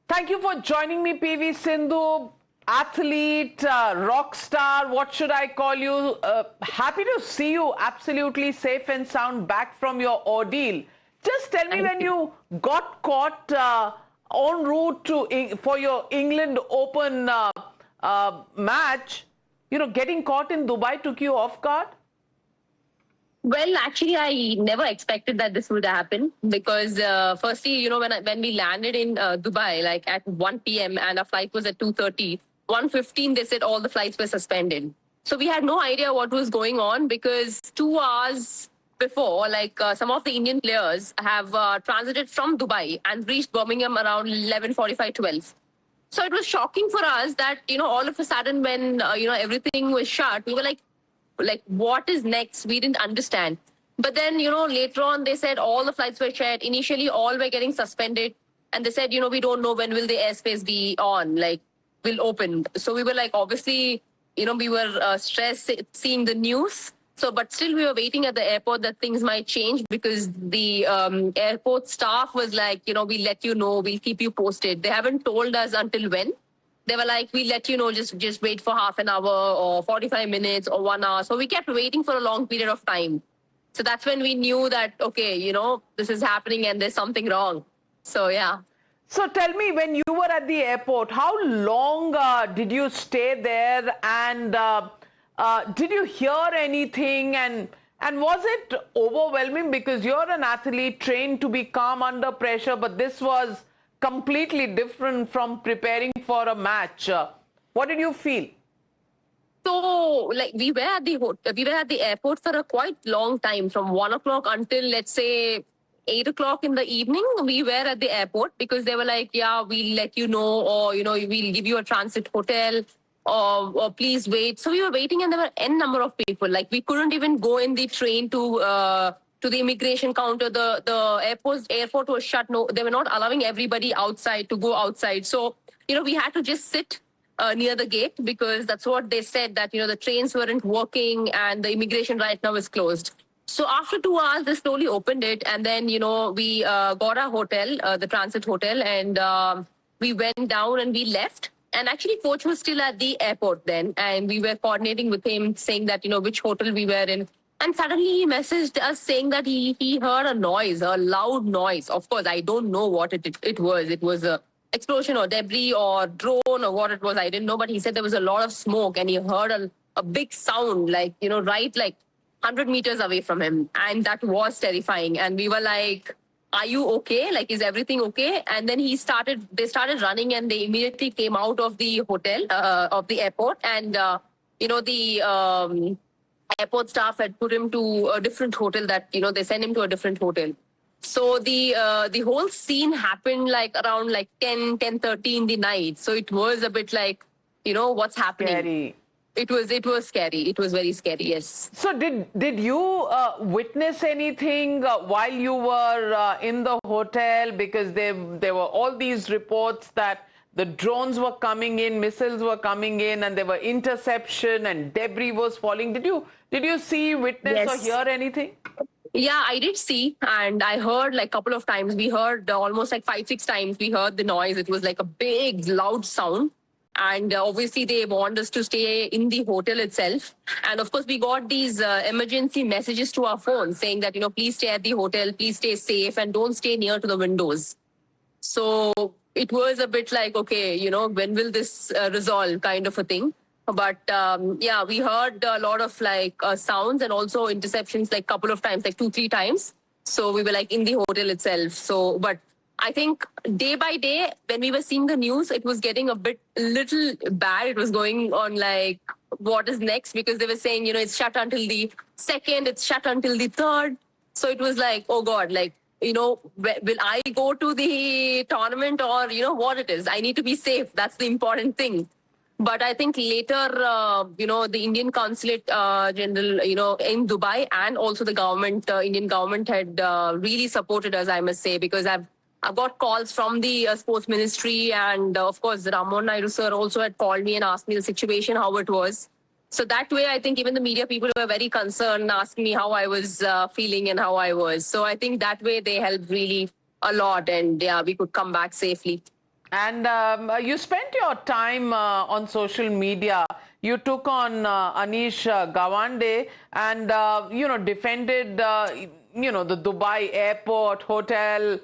Thank you for joining me, PV Sindhu, athlete, rock star. What should I call you? Happy to see you absolutely safe and sound back from your ordeal. Just tell me Thank when you. you got caught en route to for your England Open match. Getting caught in Dubai took you off guard. Well, actually, I never expected that this would happen because, firstly, when we landed in Dubai, like at 1 p.m. and our flight was at 2:30, 1:15, they said all the flights were suspended. So we had no idea what was going on because 2 hours before, some of the Indian players have transited from Dubai and reached Birmingham around 11:45, 12. So it was shocking for us that, all of a sudden when, everything was shut, we were like what is next? We didn't understand. But then, later on they said all the flights were shared. Initially all were getting suspended, and they said, we don't know when will the airspace be on, like will open. So we were like, obviously, we were stressed seeing the news. So but still we were waiting at the airport that things might change, because the airport staff was like, we'll let you know, we'll keep you posted. They haven't told us until when. They were like, we'll let you know, just wait for half an hour or 45 minutes or 1 hour. So we kept waiting for a long period of time. So that's when we knew that, okay, this is happening and there's something wrong. So yeah. So tell me, when you were at the airport, how long did you stay there, and did you hear anything, and was it overwhelming, because you're an athlete trained to be calm under pressure, but this was completely different from preparing for a match. What did you feel? So like we were at the airport for a quite long time, from 1 o'clock until, let's say, 8 o'clock in the evening. We were at the airport because they were like, yeah, we'll let you know, or we'll give you a transit hotel, or please wait. So we were waiting, and there were n number of people. Like we couldn't even go in the train to the immigration counter. The airport was shut. No, they were not allowing everybody outside to go outside. So we had to just sit near the gate, because that's what they said, that the trains weren't working and the immigration right now is closed. So after 2 hours, they slowly opened it, and then we got our hotel, the transit hotel, and we went down and we left. And actually, coach was still at the airport then, and we were coordinating with him, saying that which hotel we were in. And suddenly he messaged us saying that he heard a noise, a loud noise. Of course, I don't know what it was. It was a explosion or debris or drone or what it was. I didn't know, but he said there was a lot of smoke, and he heard a big sound, like, right, like 100 meters away from him. And that was terrifying. And we were like, are you okay? Like, is everything okay? And then they started running, and they immediately came out of the hotel, of the airport. And, the airport staff had put him to a different hotel, that, they sent him to a different hotel. So the whole scene happened like around like 10:30 in the night. So it was a bit like, what's happening. Scary. It was scary. It was very scary. Yes. So did you witness anything while you were in the hotel? Because there were all these reports that the drones were coming in, missiles were coming in, and there were interception and debris was falling. Did you see, witness, or Yes. hear anything? Yeah, I did see, and I heard like a couple of times. We heard almost like 5-6 times. We heard the noise. It was like a big, loud sound. And obviously, they want us to stay in the hotel itself. And of course, we got these emergency messages to our phone saying that, please stay at the hotel, please stay safe, and don't stay near to the windows. So it was a bit like, okay, when will this resolve, kind of a thing. But yeah, we heard a lot of like sounds, and also interceptions, like couple of times, like 2-3 times. So we were like in the hotel itself. So, but I think day by day, when we were seeing the news, it was getting a little bad. It was going on like, what is next? Because they were saying, it's shut until the 2nd, it's shut until the 3rd. So it was like, oh God, like, will I go to the tournament, or, what it is? I need to be safe. That's the important thing. But I think later, the Indian Consulate General, in Dubai, and also the government, Indian government had really supported us, I must say, because I've got calls from the sports ministry, and of course, Ramon Naidu sir also had called me and asked me the situation, how it was. So that way, I think even the media people were very concerned, asking me how I was feeling and how I was. So I think that way they helped really a lot, and yeah, we could come back safely. And you spent your time on social media. You took on Anish Gawande and, defended, the Dubai airport, hotel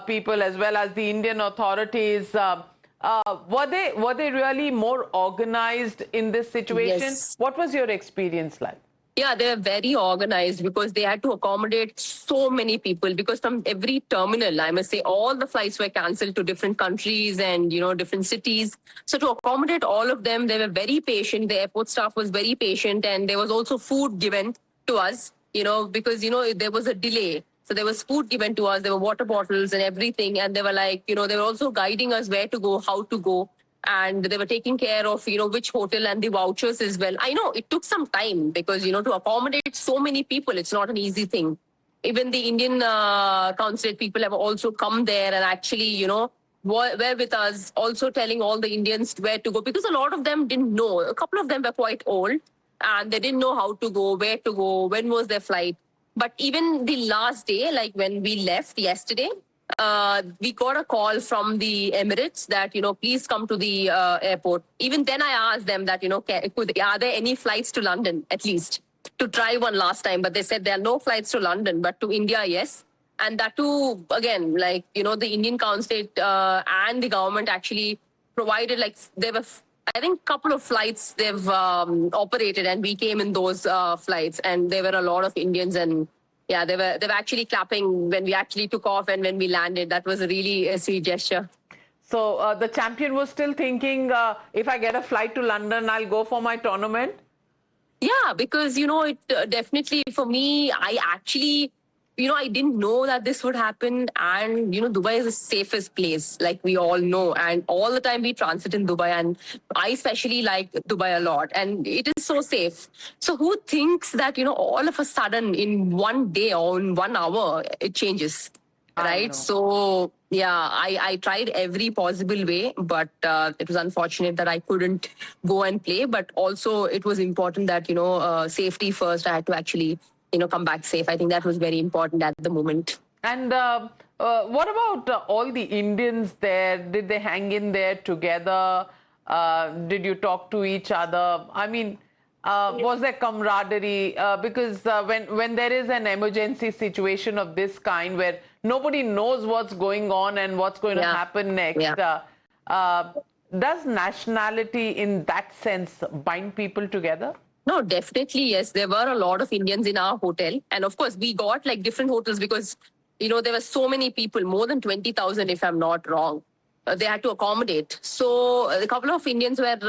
people as well as the Indian authorities. Were they really more organized in this situation? Yes. What was your experience like? Yeah, they were very organized because they had to accommodate so many people because from every terminal, I must say, all the flights were cancelled to different countries and, different cities. So to accommodate all of them, they were very patient. The airport staff was very patient and there was also food given to us, because, there was a delay. So there was food given to us. There were water bottles and everything. And they were like, they were also guiding us where to go, how to go, and they were taking care of which hotel and the vouchers as well. I know it took some time because to accommodate so many people, it's not an easy thing. Even the Indian consulate people have also come there and actually were with us, also telling all the Indians where to go, because a lot of them didn't know. A couple of them were quite old and they didn't know how to go, where to go, when was their flight. But even the last day, like when we left yesterday, we got a call from the Emirates that, please come to the airport. Even then I asked them that, are there any flights to London, at least, to try one last time? But they said there are no flights to London, but to India, yes. And that too, again, like, the Indian consulate and the government actually provided, like, there were, I think, a couple of flights they've operated, and we came in those flights, and there were a lot of Indians, and yeah, they were actually clapping when we actually took off and when we landed. That was a really sweet gesture. So the champion was still thinking, if I get a flight to London, I'll go for my tournament. Yeah, because, it definitely for me, I actually, I didn't know that this would happen. And, Dubai is the safest place, like we all know. And all the time we transit in Dubai. And I especially like Dubai a lot. And it is so safe. So who thinks that, all of a sudden in one day or in 1 hour, it changes? Right. So, yeah, I tried every possible way, but it was unfortunate that I couldn't go and play. But also it was important that, safety first. I had to actually, come back safe. I think that was very important at the moment. And what about all the Indians there? Did they hang in there together? Did you talk to each other? I mean, was there camaraderie? Because when there is an emergency situation of this kind where nobody knows what's going on and what's going to happen next, does nationality in that sense bind people together? No, definitely, yes. There were a lot of Indians in our hotel. And of course, we got like different hotels because, there were so many people, more than 20,000, if I'm not wrong. They had to accommodate. So a couple of Indians were,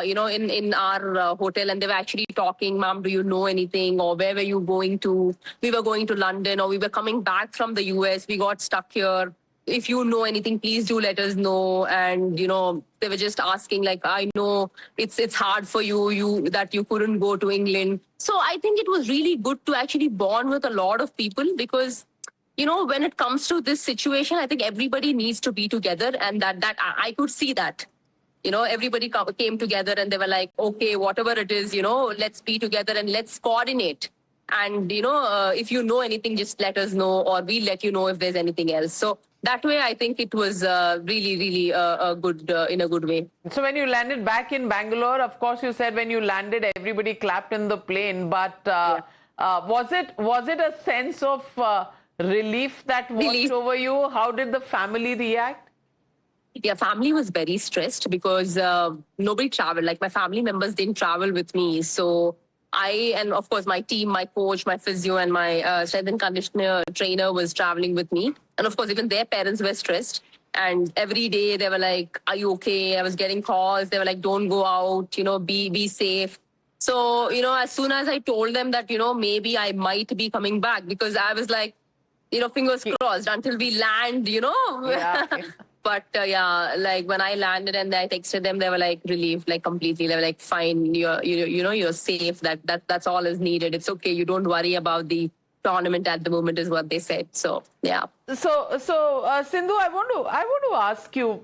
in our hotel, and they were actually talking, "Ma'am, do you know anything? Or where were you going to?" We were going to London, or we were coming back from the US. We got stuck here. If you know anything, please do let us know. And, they were just asking, like, I know it's hard for you that you couldn't go to England. So I think it was really good to actually bond with a lot of people because, when it comes to this situation, I think everybody needs to be together, and that I could see that. Everybody came together and they were like, okay, whatever it is, let's be together and let's coordinate. And, if you know anything, just let us know, or we'll let you know if there's anything else. So that way, I think it was really, really good, in a good way. So when you landed back in Bangalore, of course, you said when you landed, everybody clapped in the plane. But was it a sense of relief that washed over you? How did the family react? Yeah, family was very stressed because nobody traveled. Like my family members didn't travel with me. So and of course my team, my coach, my physio, and my strength and conditioner trainer was traveling with me. And of course, even their parents were stressed. And every day they were like, "Are you okay?" I was getting calls. They were like, "Don't go out, be safe." So, as soon as I told them that, maybe I might be coming back, because I was like, fingers crossed until we land, Yeah. But like when I landed and I texted them, they were like relieved, like completely. They were like, "Fine, you're safe. That's all is needed. It's okay. You don't worry about the tournament at the moment," is what they said. So yeah. So Sindhu, I want to ask you.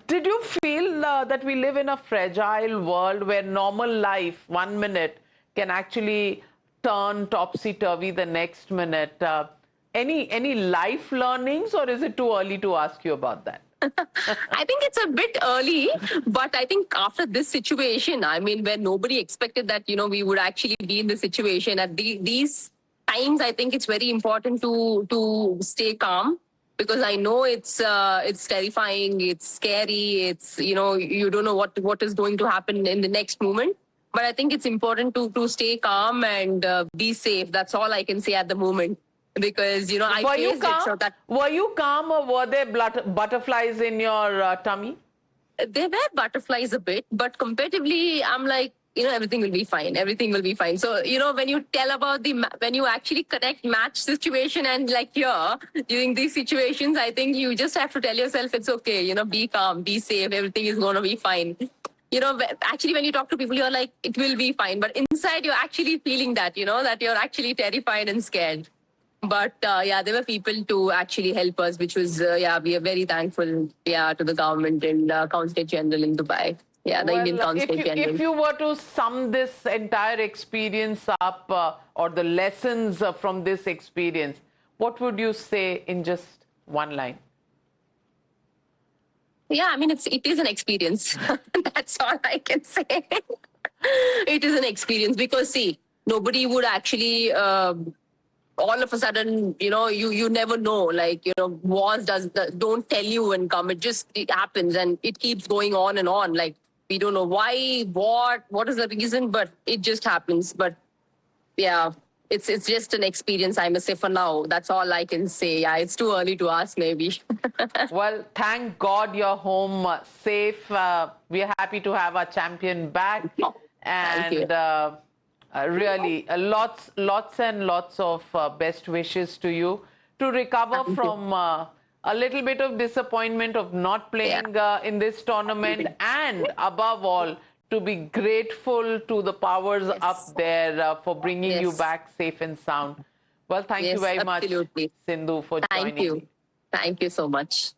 Did you feel that we live in a fragile world where normal life, 1 minute, can actually turn topsy-turvy the next minute? Any life learnings, or is it too early to ask you about that? I think it's a bit early, but I think after this situation, I mean, where nobody expected that, we would actually be in this situation at these times, I think it's very important to stay calm, because I know it's terrifying, it's scary, it's, you don't know what is going to happen in the next moment. But I think it's important to stay calm and be safe. That's all I can say at the moment. Because, I Were you faced it, so calm? that Were you calm, or were there butterflies in your tummy? there were butterflies a bit, but comparatively, I'm like, everything will be fine. Everything will be fine. So, when you tell about when you actually connect match situation and like here, during these situations, I think you just have to tell yourself it's okay, be calm, be safe, everything is going to be fine. Actually, when you talk to people, you're like, it will be fine. But inside, you're actually feeling that, that you're actually terrified and scared. But yeah, there were people to actually help us, which was, we are very thankful, to the government and Consulate General in Dubai. Yeah, the Indian Consulate General. If you were to sum this entire experience up, or the lessons from this experience, what would you say in just one line? Yeah, I mean, it is an experience. That's all I can say. It is an experience because, see, nobody would actually... all of a sudden, you never know, like, wars don't tell you and come. It happens and it keeps going on and on. Like, we don't know why, what is the reason, but it just happens. But yeah, it's just an experience, I must say, for now. That's all I can say. Yeah, it's too early to ask, maybe. Well, thank God you're home safe. We're happy to have our champion back. Oh, thank you. And really, lots and lots of best wishes to you to recover from a little bit of disappointment of not playing in this tournament, and above all, to be grateful to the powers up there for bringing you back safe and sound. Well, thank you very much, Sindhu, for joining me. Thank you so much.